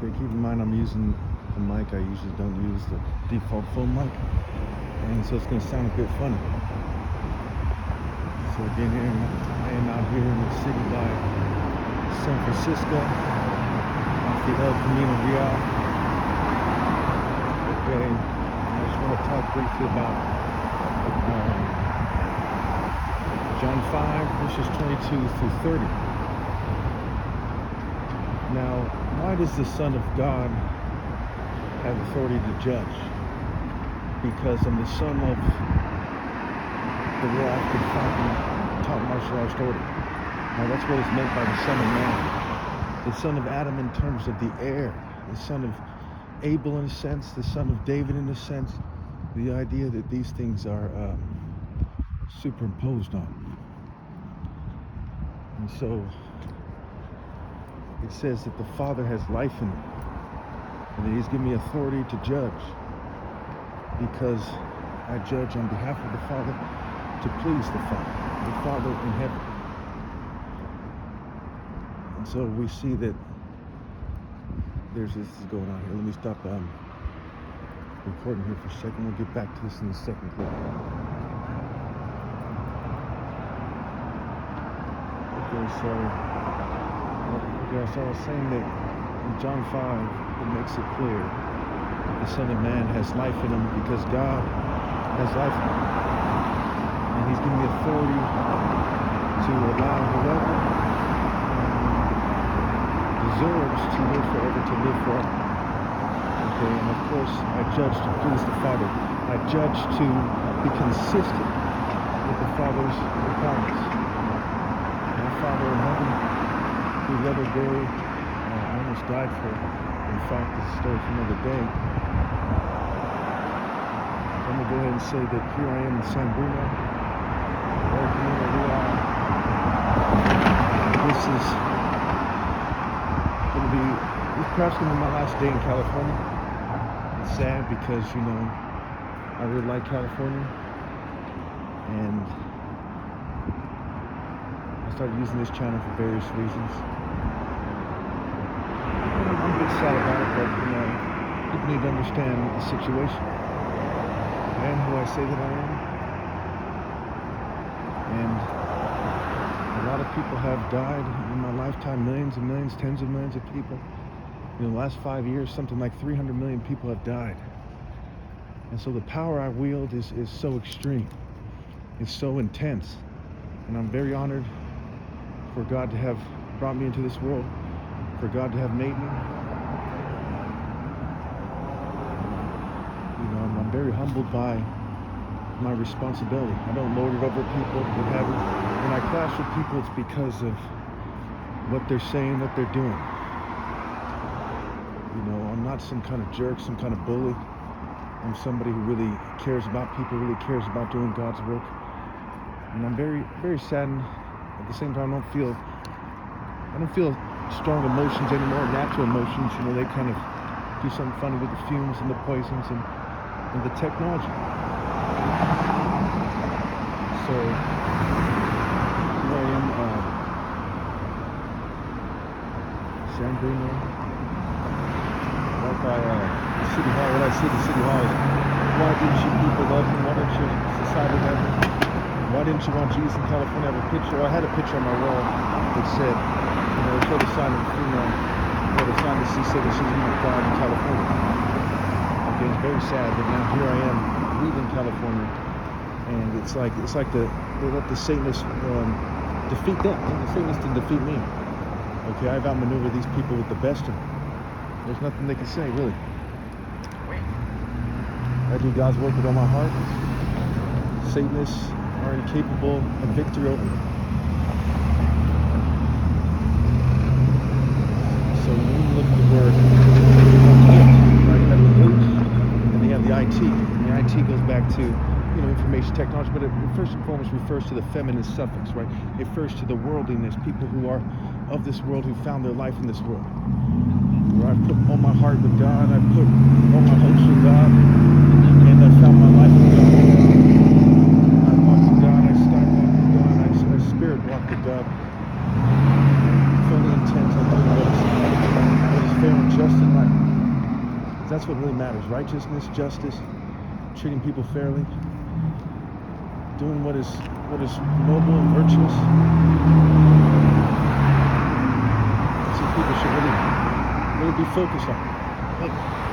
Okay, keep in mind I'm using the mic. I usually don't use the default phone mic, and so it's going to sound a bit funny. So again, I am out here in the city by San Francisco, off the El Camino Real. Okay, I just want to talk briefly about John 5, verses 22 through 30. Now, why does the Son of God have authority to judge? Because I'm the son of the Rock and Fountain top martial arts order. Now, that's what is meant by the Son of Man. The son of Adam in terms of the heir. The son of Abel in a sense. The son of David in a sense. The idea that these things are superimposed on. And so it says that the Father has life in him, and that he's given me authority to judge, because I judge on behalf of the Father to please the Father in heaven. And so we see that there's this is going on here. Let me stop recording here for a second. We'll get back to this in the second clip. Okay, so I was saying that in John 5, it makes it clear that the Son of Man has life in him because God has life in him. And he's given me authority to allow whoever deserves to live forever to live forever. Okay, and of course, I judge to please the Father. I judge to be consistent with the Father's requirements. My Father in heaven, who the other day I almost died for. In fact, it's a story for another day. I'm going to go ahead and say that here I am in San Bruno, El Camino Real. This is going to be perhaps going to be my last day in California. It's sad because, I really like California, and I started using this channel for various reasons. I'm a bit sad about it, but people need to understand the situation. I am who I say that I am, and a lot of people have died in my lifetime. Millions and millions, tens of millions of people. In the last 5 years, something like 300 million people have died. And so the power I wield is so extreme. It's so intense. And I'm very honored for God to have brought me into this world, for God to have made me. I'm very humbled by my responsibility. I don't lord it over people. When I clash with people, it's because of what they're saying, what they're doing. I'm not some kind of jerk, some kind of bully. I'm somebody who really cares about people, really cares about doing God's work. And I'm very, very saddened. At the same time, I don't feel strong emotions anymore, natural emotions. They kind of do something funny with the fumes and the poisons and the technology. So here I am, San Bruno, right by the City Hall. What I see at the City Hall is, why didn't you people love him? Why didn't you society love him? Why didn't you want Jesus in California? I have a picture. I had a picture on my wall that said, show the sign of the female, or the sign that she said that she's in God in California. Okay, it's very sad, but now here I am, leaving California, and it's like they let the Satanists defeat them. The Satanists didn't defeat me. Okay, I've outmaneuvered these people with the best of them. There's nothing they can say, really. I do God's work with all my heart. Satanists are incapable of victory over me. So when you look at the word right, you have the H, and they have the IT. And the IT goes back to information technology, but it first and foremost refers to the feminine suffix, right? It refers to the worldliness, people who are of this world, who found their life in this world. Where I've put all my heart with God, I've put all my hopes with God, and I found my life with God. I walked with God, I skywalked with God, I spirit walked with God. Fully intent on doing what is fair and just. just in life. That's what really matters. Righteousness, justice, treating people fairly, doing what is noble and virtuous. That's what people should really be focused on.